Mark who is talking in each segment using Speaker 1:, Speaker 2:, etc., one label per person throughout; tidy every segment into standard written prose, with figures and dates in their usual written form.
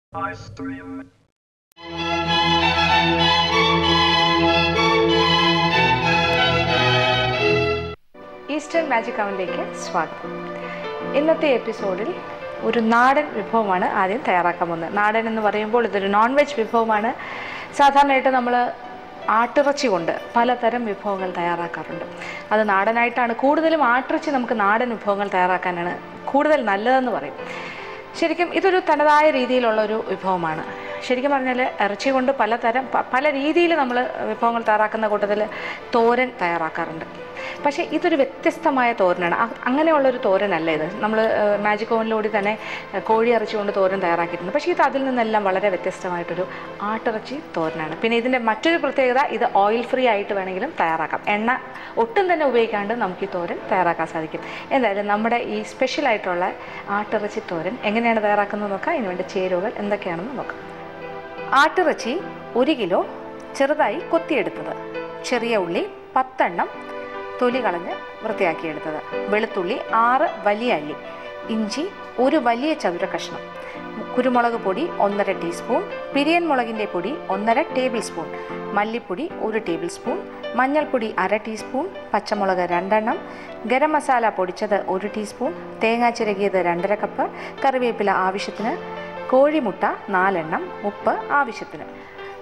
Speaker 1: Eastern magic അവനിലേക്ക് സ്വാഗതം. ഇന്നത്തെ എപ്പിസോഡിൽ ഒരു നാടൻ വിഭവമാണ് ആദ്യം തയ്യാറാക്കാൻ പോകുന്നത്. നാടൻ എന്ന് പറയുമ്പോൾ ഇതൊരു നോൺ വെജ് വിഭവമാണ്. സാധാരണയായിട്ട് നമ്മൾ ആട്ടിറച്ചി കൊണ്ട് പലതരം വിഭവങ്ങൾ തയ്യാറാക്കാറുണ്ട്. അത് നാടനായിട്ടാണ്. കൂടുതലും ആട്ടിറച്ചി നമുക്ക് നാടൻ വിഭവങ്ങൾ തയ്യാറാക്കാനാണ് കൂടുതൽ നല്ലതെന്ന് പറയും. ശരിക്കും ഇതൊരു തനതായ രീതിയിലുള്ള ഒരു വിഭവമാണ്. ശരിക്കും പറഞ്ഞാൽ ഇറച്ചി കൊണ്ട് പല രീതിയിൽ നമ്മൾ വിഭവങ്ങൾ തയ്യാറാക്കുന്ന കൂട്ടത്തിൽ തോരൻ തയ്യാറാക്കാറുണ്ട്. പക്ഷേ ഇതൊരു വ്യത്യസ്തമായ തോരനാണ്. അങ്ങനെയുള്ളൊരു തോരനല്ല ഇത്. നമ്മൾ മാജിക് ഓവനിലൂടെ തന്നെ കോഴി ഇറച്ചി കൊണ്ട് തോരൻ തയ്യാറാക്കിയിട്ടുണ്ട്. പക്ഷേ ഇത് അതിൽ നിന്നെല്ലാം വളരെ വ്യത്യസ്തമായിട്ടൊരു ആട്ടിറച്ചി തോരനാണ്. പിന്നെ ഇതിൻ്റെ മറ്റൊരു പ്രത്യേകത, ഇത് ഓയിൽ ഫ്രീ ആയിട്ട് വേണമെങ്കിലും തയ്യാറാക്കാം. എണ്ണ ഒട്ടും തന്നെ ഉപയോഗിക്കാണ്ട് നമുക്ക് ഈ തോരൻ തയ്യാറാക്കാൻ സാധിക്കും. എന്തായാലും നമ്മുടെ ഈ സ്പെഷ്യലായിട്ടുള്ള ആട്ടിറച്ചി തോരൻ എങ്ങനെയാണ് തയ്യാറാക്കുന്നത് നോക്കാം. ഇതിനുവേണ്ടി ചേരുവകൾ എന്തൊക്കെയാണെന്ന് നോക്കാം. ആട്ടിറച്ചി 1 കിലോ ചെറുതായി കൊത്തിയെടുത്തത്, ചെറിയ ഉള്ളി 10 എണ്ണം തൊലി കളഞ്ഞ് വൃത്തിയാക്കിയെടുത്തത്, വെളുത്തുള്ളി 6 വലിയ അല്ലി, ഇഞ്ചി 1 വലിയ ചതുര കഷ്ണം, കുരുമുളക് പൊടി 1.5 ടീസ്പൂൺ, പിരിയൻ മുളകിൻ്റെ പൊടി 1.5 ടേബിൾ സ്പൂൺ, മല്ലിപ്പൊടി 1 ടേബിൾ സ്പൂൺ, മഞ്ഞൾപ്പൊടി 1/2 ടീസ്പൂൺ, പച്ചമുളക് 2 എണ്ണം, ഗരം മസാല പൊടിച്ചത് 1 ടീസ്പൂൺ, തേങ്ങ ചിരകിയത് 2.5 കപ്പ്, കറിവേപ്പില ആവശ്യത്തിന്, കോഴിമുട്ട 4 എണ്ണം, ഉപ്പ് ആവശ്യത്തിന്.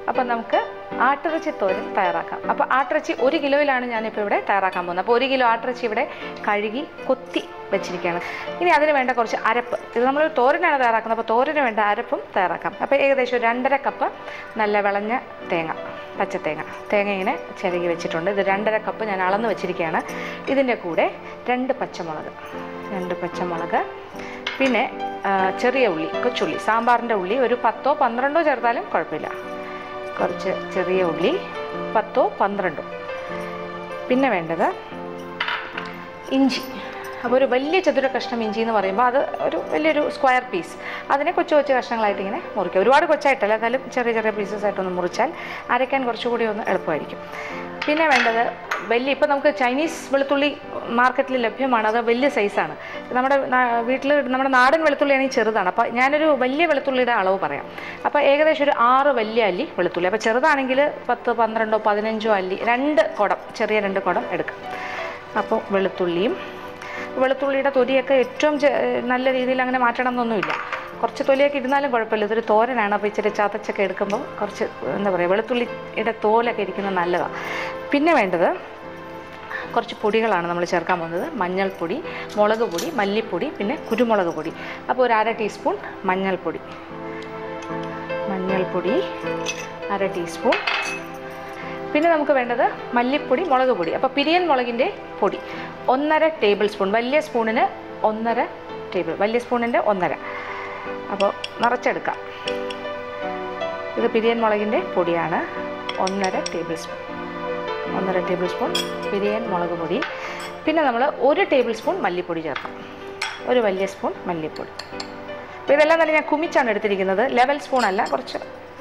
Speaker 1: അപ്പം നമുക്ക് ആട്ടിറച്ചി തോരൻ തയ്യാറാക്കാം. അപ്പോൾ ആട്ടിറച്ചി 1 കിലോയിലാണ് ഞാനിപ്പോൾ ഇവിടെ തയ്യാറാക്കാൻ പോകുന്നത്. അപ്പോൾ 1 കിലോ ആട്ടിറച്ചി ഇവിടെ കഴുകി കൊത്തി വെച്ചിരിക്കുകയാണ്. ഇനി അതിന് വേണ്ട കുറച്ച് അരപ്പ്. ഇത് നമ്മൾ തോരനാണ് തയ്യാറാക്കുന്നത്. അപ്പോൾ തോരന് വേണ്ട അരപ്പും തയ്യാറാക്കാം. അപ്പോൾ ഏകദേശം 2.5 കപ്പ് നല്ല വിളഞ്ഞ തേങ്ങ, തേങ്ങ ഇങ്ങനെ ചിരകി വെച്ചിട്ടുണ്ട്. ഇത് 2.5 കപ്പ് ഞാൻ അളന്ന് വെച്ചിരിക്കുകയാണ്. ഇതിൻ്റെ കൂടെ 2 പച്ചമുളക്, പിന്നെ ചെറിയ ഉള്ളി, കൊച്ചുള്ളി, സാമ്പാറിൻ്റെ ഉള്ളി ഒരു 10ഓ 12ഓ ചേർത്താലും കുഴപ്പമില്ല. കുറച്ച് ചെറിയ ഉള്ളി 10ഓ 12ഓ. പിന്നെ വേണ്ടത് ഇഞ്ചി. അപ്പോൾ ഒരു വലിയ ചതുര കഷ്ണം ഇഞ്ചി എന്ന് പറയുമ്പോൾ അത് ഒരു വലിയൊരു സ്ക്വയർ പീസ്. അതിനെ കൊച്ചു കഷ്ണങ്ങളായിട്ട് ഇങ്ങനെ മുറിക്കുക. ഒരുപാട് കൊച്ചായിട്ടല്ല, എന്നാലും ചെറിയ പീസസ് ആയിട്ടൊന്ന് മുറിച്ചാൽ അരയ്ക്കാൻ കുറച്ചുകൂടി ഒന്ന് എളുപ്പമായിരിക്കും. പിന്നെ വേണ്ടത് ഇപ്പോൾ നമുക്ക് ചൈനീസ് വെളുത്തുള്ളി മാർക്കറ്റിൽ ലഭ്യമാണ്. അത് വലിയ സൈസാണ്. നമ്മുടെ വീട്ടിൽ നമ്മുടെ നാടൻ വെളുത്തുള്ളിയാണെങ്കിൽ ചെറുതാണ്. അപ്പോൾ ഞാനൊരു വലിയ വെളുത്തുള്ളിയുടെ അളവ് പറയാം. അപ്പോൾ ഏകദേശം ഒരു 6 വലിയ അല്ലി വെളുത്തുള്ളി. അപ്പോൾ ചെറുതാണെങ്കിൽ 10, 12, 15 അല്ലി, 2 കുടം, ചെറിയ 2 കുടം എടുക്കാം. അപ്പോൾ വെളുത്തുള്ളിയുടെ തൊലിയൊക്കെ ഏറ്റവും നല്ല രീതിയിൽ അങ്ങനെ മാറ്റണം എന്നൊന്നുമില്ല. കുറച്ച് തൊലിയൊക്കെ ഇരുന്നാലും കുഴപ്പമില്ല. ഇതൊരു തോരനാണ്. അപ്പോൾ ഇച്ചിരി ചതച്ചൊക്കെ എടുക്കുമ്പോൾ കുറച്ച് വെളുത്തുള്ളിയുടെ തോലൊക്കെ ഇരിക്കുന്നത് നല്ലതാണ്. പിന്നെ വേണ്ടത് കുറച്ച് പൊടികളാണ് നമ്മൾ ചേർക്കാൻ പോകുന്നത്. മഞ്ഞൾപ്പൊടി, മുളക് പൊടി, മല്ലിപ്പൊടി, പിന്നെ കുരുമുളക് പൊടി. അപ്പോൾ ഒരു 1/2 ടീസ്പൂൺ മഞ്ഞൾപ്പൊടി, 1/2 ടീസ്പൂൺ. പിന്നെ നമുക്ക് വേണ്ടത് മല്ലിപ്പൊടി, മുളക് പൊടി. അപ്പോൾ പിരിയൻ മുളകിൻ്റെ പൊടി 1.5 ടേബിൾ സ്പൂൺ. വലിയ സ്പൂണിൻ്റെ 1.5. അപ്പോൾ നിറച്ചെടുക്കാം. ഇത് പിരിയൻ മുളകിൻ്റെ പൊടിയാണ്. 1.5 ടേബിൾ സ്പൂൺ പിരിയൻ മുളക് പൊടി. പിന്നെ നമ്മൾ 1 ടേബിൾ സ്പൂൺ മല്ലിപ്പൊടി ചേർക്കാം. ഒരു വലിയ സ്പൂൺ മല്ലിപ്പൊടി. അപ്പോൾ ഇതെല്ലാം തന്നെ ഞാൻ കുമിച്ചാണ് എടുത്തിരിക്കുന്നത്. ലെവൽ സ്പൂൺ അല്ല, കുറച്ച്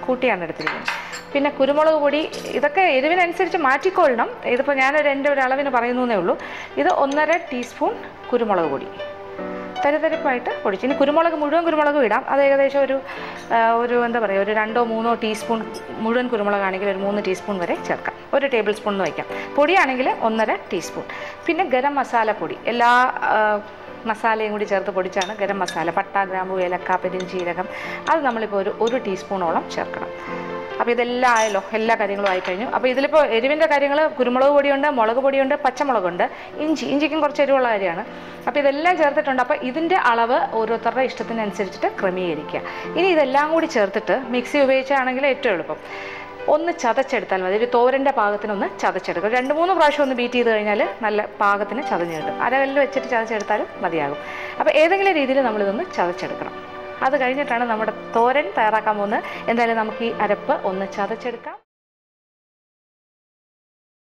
Speaker 1: കൂട്ടിയാണ് എടുത്തിരിക്കുന്നത്. പിന്നെ കുരുമുളക് പൊടി, ഇതൊക്കെ എരിവിനനുസരിച്ച് മാറ്റിക്കൊള്ളണം. ഇതിപ്പോൾ എൻ്റെ ഒരു അളവിന് പറയുന്നേ ഉള്ളൂ. ഇത് 1.5 ടീസ്പൂൺ കുരുമുളക് പൊടി തരിതരിപ്പായിട്ട് പൊടിച്ച്. ഇനി മുഴുവൻ കുരുമുളകും ഇടാം. അത് ഏകദേശം ഒരു 2 or 3 ടീസ്പൂൺ മുഴുവൻ കുരുമുളകാണെങ്കിൽ ഒരു 3 ടീസ്പൂൺ വരെ ചേർക്കാം. 1 ടേബിൾ സ്പൂൺ എന്ന് വയ്ക്കാം. പൊടിയാണെങ്കിൽ 1.5 ടീസ്പൂൺ. പിന്നെ ഗരം മസാല പൊടി, എല്ലാ മസാലയും കൂടി ചേർത്ത് പൊടിച്ചാണ് ഗരം മസാല. പട്ട, ഗ്രാമ്പു, ഏലക്ക, പെരുംജീരകം, അത് നമ്മളിപ്പോൾ ഒരു 1 ടീസ്പൂണോളം ചേർക്കണം. അപ്പോൾ ഇതെല്ലാം ആയല്ലോ, എല്ലാ കാര്യങ്ങളും ആയിക്കഴിഞ്ഞു. അപ്പോൾ ഇതിലിപ്പോൾ എരിവിൻ്റെ കാര്യങ്ങൾ കുരുമുളക് പൊടിയുണ്ട്, മുളക് പൊടിയുണ്ട്, പച്ചമുളകുണ്ട്, ഇഞ്ചിക്കും കുറച്ച് എരിവുള്ള കാര്യമാണ്. അപ്പോൾ ഇതെല്ലാം ചേർത്തിട്ടുണ്ട്. അപ്പോൾ ഇതിൻ്റെ അളവ് ഓരോരുത്തരുടെ ഇഷ്ടത്തിനനുസരിച്ചിട്ട് ക്രമീകരിക്കുക. ഇനി ഇതെല്ലാം കൂടി ചേർത്തിട്ട് മിക്സി ഉപയോഗിച്ചാണെങ്കിൽ ഏറ്റവും എളുപ്പം ഒന്ന് ചതച്ചെടുത്താൽ മതി. ഒരു തോരൻ്റെ പാകത്തിനൊന്ന് ചതച്ചെടുക്കുക. 2-3 പ്രാവശ്യം ഒന്ന് ബീറ്റ് ചെയ്ത് കഴിഞ്ഞാൽ നല്ല പാകത്തിന് ചതഞ്ഞ് കിട്ടും. അരകല്ലിൽ വെച്ചിട്ട് ചതച്ചെടുത്താലും മതിയാകും. അപ്പോൾ ഏതെങ്കിലും രീതിയിൽ നമ്മളിതൊന്ന് ചതച്ചെടുക്കണം. അത് കഴിഞ്ഞിട്ടാണ് നമ്മുടെ തോരൻ തയ്യാറാക്കാൻ പോകുന്നത്. എന്തായാലും നമുക്ക് ഈ അരപ്പ് ഒന്ന് ചതച്ചെടുക്കാം.